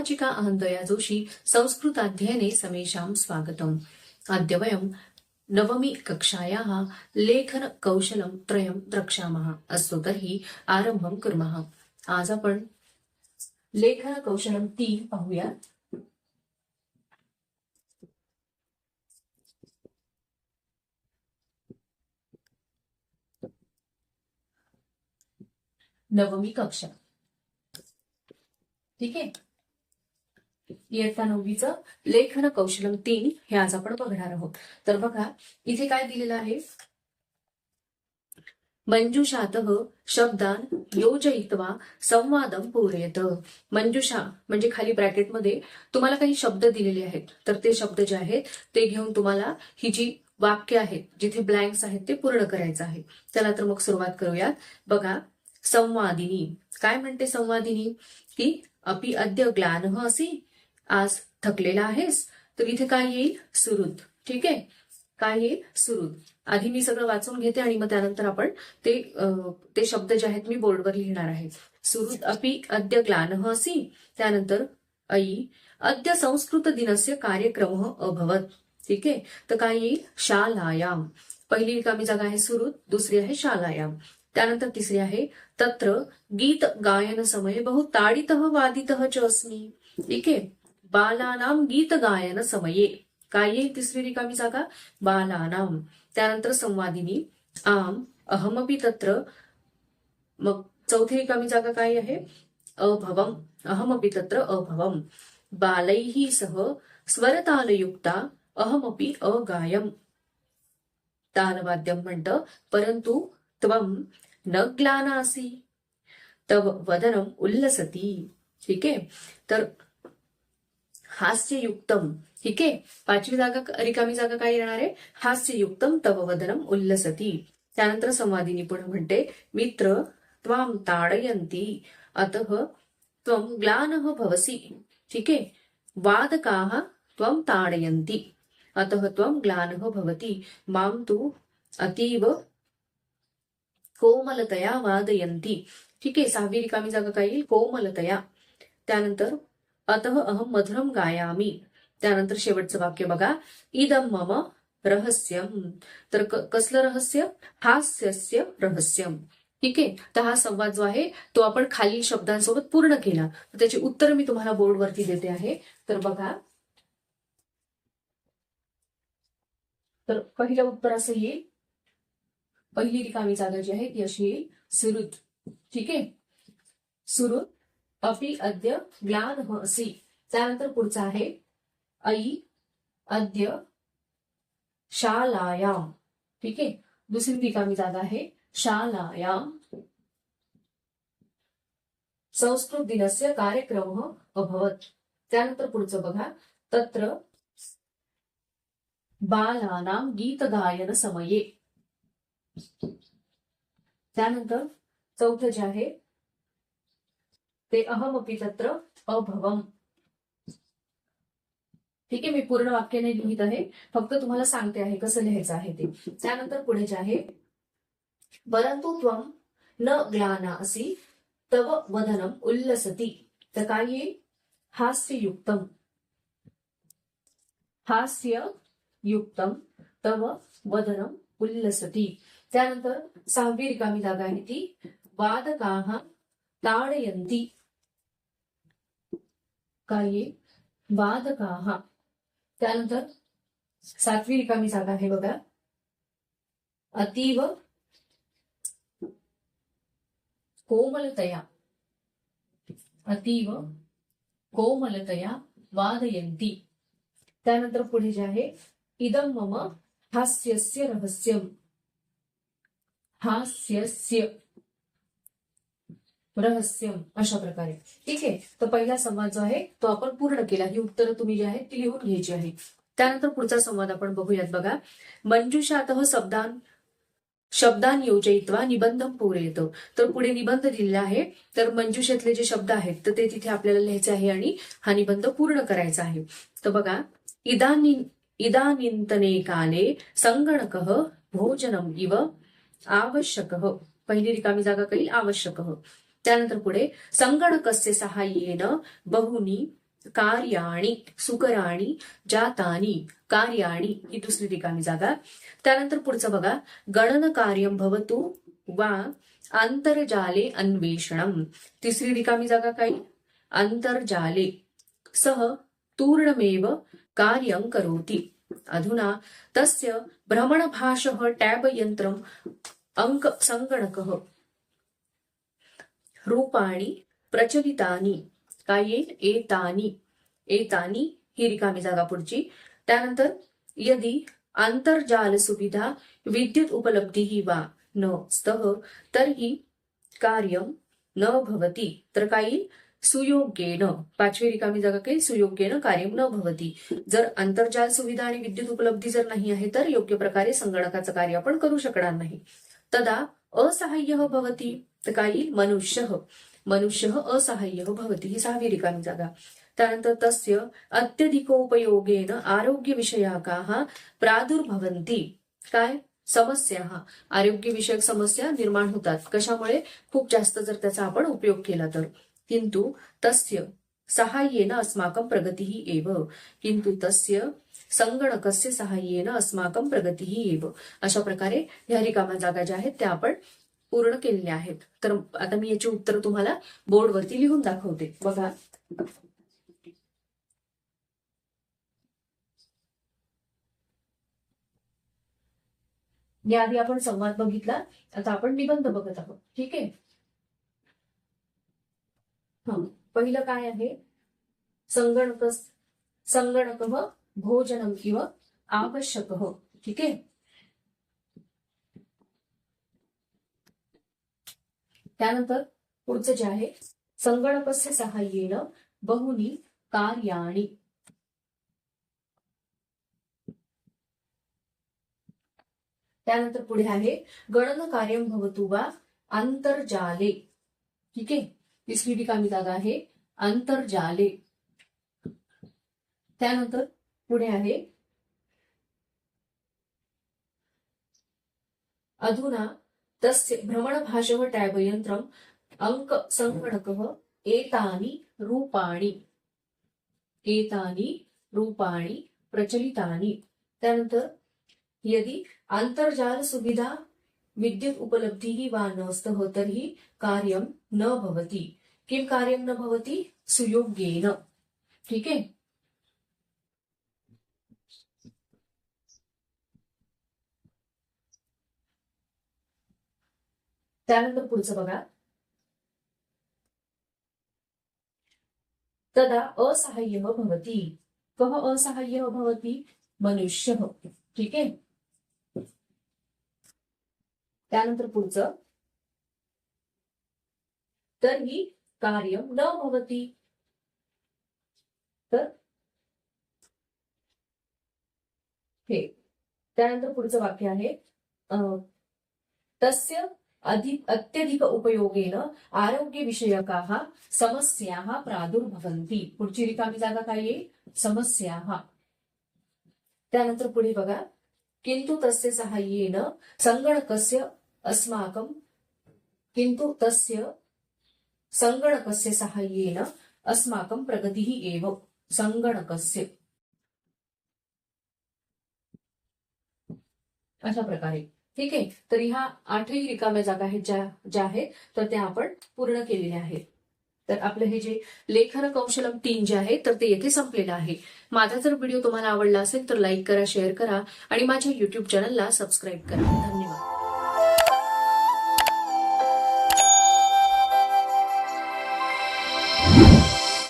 प्रवाचिका अहंतया जोशी संस्कृताध्ययने समेषां स्वागतम्। अद्य वयं नवमी कक्षायाः लेखन कौशलं त्रयं द्रक्ष्यामः। अस्तु तर्हि आरम्भं कुर्मः। आज आपण लेखन कौशलं 3 पाहूया। नवमी कक्षा, ठीक आहे। इयत्ता 9वीचं लेखन कौशलम 3 हे आज आपण बघणार आहोत। तर बघा इथे काय दिलेलं आहे, मंजुषातः शब्दान योजयित्वा संवादम पूरयत। मंजुषा म्हणजे खाली ब्रॅकेटमध्ये तुम्हाला काही शब्द दिलेले आहेत, तर ते शब्द जे आहेत ते घेऊन तुम्हाला ही जी वाक्य आहेत जिथे ब्लँक्स आहेत ते पूर्ण करायचं आहे। चला तर मग सुरुवात करूयात। बघा संवादिनी काय म्हणते, संवादिनी की अपि अद्य ग्लानः असि, आज थकलेला आहेस। तर इथे काय येईल, सुहृद, ठीक आहे। काय येईल, सुहृद। आधी मी सगळं वाचून घेते आणि मग त्यानंतर आपण ते शब्द जे आहेत मी बोर्डवर लिहिणार आहे। सुहृद अपि अद्य ग्लानः असि, त्यानंतर अयि अद्य संस्कृत दिनस्य कार्यक्रमः अभवत्, ठीक आहे। तर काय येईल, शालायाम। पहिली रिकामी जागा आहे सुहृद, दुसरी आहे शालायाम। त्यानंतर तिसरी आहे तत्र गीत गायन समये बहु ताडितः वादितः च अस्मि, ठीक आहे। बालानाम गीत गायन समये काय येईल, तिसरी रिकामी जागा बालानाम। त्यानंतर संवादिनी आम अहमपि तत्र, मग चौथी रिकामी जागा काय आहे, अभवम, अहमपि तत्र अभवम। बालैः सह स्वरतालयुक्ता अहमपि अगायम। तालवाद्यम म्हणतं परंतु त्वं न ग्लानासि, तव वदनम उल्लसती, ठीक आहे। तर हास्ययुक्तम, ठीक आहे। पाचवी जागा रिकामी जागा काय येणार आहे, हास्ययुक्तम तव वदनम उल्लसती। त्यानंतर संवादिनी पुढे म्हणते मित्र त्वां ताडयन्ति अतः त्वं ग्लानः भवसि, ठीक आहे। वादकाः त्वं ताडयन्ति अतः त्वं ग्लानः भवति, मां तु अतीव कोमलतया वादयन्ति, ठीक आहे। सहावी रिकामी जागा काय येईल, कोमलतया। त्यानंतर अतः अहम मधुरम गायामी। त्यानंतर शेवटचं वाक्य बघा, इदम मम रहस्यम। तर कसलं रहस्य, हास्यस्य रहस्यम, ठीक आहे। तर हा संवाद जो आहे तो आपण खालील शब्दांसोबत पूर्ण केला। तर त्याची उत्तर मी तुम्हाला बोर्डवरती देते आहे। तर बघा, तर पहिलं उत्तर असं येईल, पहिली रिकामी जागा जी आहे ती अशी येईल सुहृद, ठीक आहे। सुहृद अपि अद्य ग्लानः असि। त्यानंतर पुढचा आहे अयि अद्य शालायाम, ठीक आहे। दुसरी रिकामी जागा आहे शालायाम संस्कृत दिनस्य कार्यक्रमः अभवत्। त्यानंतर पुढचं बघा, तत्र बालानां गीतगायन समये। त्यानंतर चौथं जे आहे ते अहमपि तत्र अभवम, ठीक आहे। मी पूर्ण वाक्य नाही लिहित आहे, फक्त तुम्हाला सांगते आहे कसं लिहायचं आहे ते। त्यानंतर पुढे जे आहे परंतु त्वं न ग्लाना असि तव वदनम उल्लसति। तर काय येईल, हास्ययुक्तम, हास्ययुक्तम तव वदनम उल्लसति। त्यानंतर सहावी रिकामी जागा आहे ती वादकाः ताडयन्ति, काय येईल, वादकाः। त्यानंतर सातवी रिकामी जागा आहे बघा, अतीव कोमलतया, अतीव कोमलतया वादयन्ति। त्यानंतर पुढे जे आहे इदम मम हास्यस्य रहस्यम, हास्यस्य रहस्यम, अशा प्रकारे, ठीक आहे। तर पहिला संवाद जो आहे तो आपण पूर्ण केला। ही उत्तरं तुम्ही जी आहेत ती लिहून घ्यायची आहे। त्यानंतर पुढचा संवाद आपण बघूयात। बघा मंजुषातः शब्दान योजयित्वा निबंधम पूरयत। तर पुढे निबंध दिलेला आहे, तर मंजुषेतले जे शब्द आहेत तर ते तिथे आपल्याला लिहायचे आहे आणि हा निबंध पूर्ण करायचा आहे। तर बघा इदानीन्तने काले संगणकः भोजनम इव आवश्यकः, पहिली रिकामी जागा काही आवश्यकः। त्यानंतर पुढे संगणकस्य सहाय्येन बहुनी कार्याणि सुकराणि जातानि कार्याणि ही दुसरी रिकामी जागा. त्यानंतर पुढचं बघा, गणन कार्यं भवतु वा आंतरजाले अन्वेषणम. तिसरी रिकामी जागा काय? आंतरजाले सह तूर्णमेव कार्यं करोति. अधुना तस्य भ्रमणभाषः टॅब यंत्रम अंक संगणकः रूपाणि प्रचलितानि काय येईल? एतानि. एतानि ही रिकामी जागा पुढची. त्यानंतर यदि आंतरजाल सुविधा विद्युत उपलब्धी वा न स्तः तर्हि कार्यं न भवति. तर काय येईल? सुयोग्येन. पाचवी रिकामी जागा काय? सुयोग्येन कार्यं न भवति. जर आंतरजाल सुविधा आणि विद्युत उपलब्धी जर नाही आहे तर योग्य प्रकारे संगणकाचं कार्य आपण करू शकणार नाही. तदा असहाय्यः भवति. तर काय येईल? मनुष्यः. मनुष्यः असहाय्यः भवति ही सहावी रिकामी जागा. त्यानंतर तस्य अत्यधिकोपयोगेन आरोग्यविषयकाः प्रादुर्भवन्ति. काय? समस्या. आरोग्यविषयक समस्या निर्माण होतात. कशामुळे? खूप जास्त जर त्याचा आपण उपयोग केला तर. किंतु तस्य सहाय्येन अस्माकं प्रगतिः एव. किंतु तस्य संगणकस्य सहाय्येन अस्माकं प्रगतिः एव. अशा प्रकारे ह्या रिकाम्या जागा ज्या आहेत त्या आपण पूर्ण केलेल्या आहेत. तर आता मी याची उत्तर तुम्हाला बोर्डवरती लिहून दाखवते. बघा, याआधी आपण संवाद बघितला, आता आपण निबंध बघत आहोत. ठीक आहे. पहिलं काय आहे? संगणक भोजनम किंवा आवश्यक. ठीक आहे. त्यानंतर पुढचं जे आहे, संगणकस्य सहाय्येन बहुनी कार्याणि. त्यानंतर पुढे आहे, गणन कार्यं भवतु वा आंतरजाले. ठीक आहे. तिसरी रिकामी जागा आहे आंतरजाले. त्यानंतर पुढे आहे, अधुना तस्य भ्रमणभाषः टॅब यंत्रम अंक संगणकः एतानि रूपाणि. एतानि रूपाणि प्रचलितानि. त्यानंतर यदि आंतरजाल सुविधा विद्युत उपलब्धिः वा न स्तः तर्हि कार्यं न भवति. किं कार्यं न भवति? सुयोग्येन. ठीक आहे. त्यानंतर पुढचं बघा, तदा असहाय्यः भवति. कः असहाय्यः भवति? मनुष्यः. ठीक आहे. त्यानंतर पुढचं, तर्हि कार्यं न भवति. तर हे. त्यानंतर पुढचं वाक्य आहे, तस्य अत्यधिक उपयोगेन आरोग्यविषयकाः समस्याः प्रादुर्भवन्ति. पुढची रिकामी जागा काय आहे? समस्याः. त्यानंतर पुढे बघा, किंतु तस्य सहाय्येन संगणकस्य अस्माकं किंतु तस्य संगणकस्य सहाय्येन अस्माकं प्रगतिः एव. संगणकस्य. अशा प्रकारे. ठीक आहे. तर ह्या 8ही रिकाम्या जागा आहेत ज्या आहेत तर त्या आपण पूर्ण केलेल्या आहेत. तर आपलं हे जे लेखन कौशलम 3 जे आहे तर ते येथे संपलेलं आहे. माझा जर व्हिडिओ तुम्हाला आवडला असेल तर लाईक करा, शेअर करा आणि माझ्या युट्यूब चॅनलला सबस्क्राईब करा. धन्यवाद.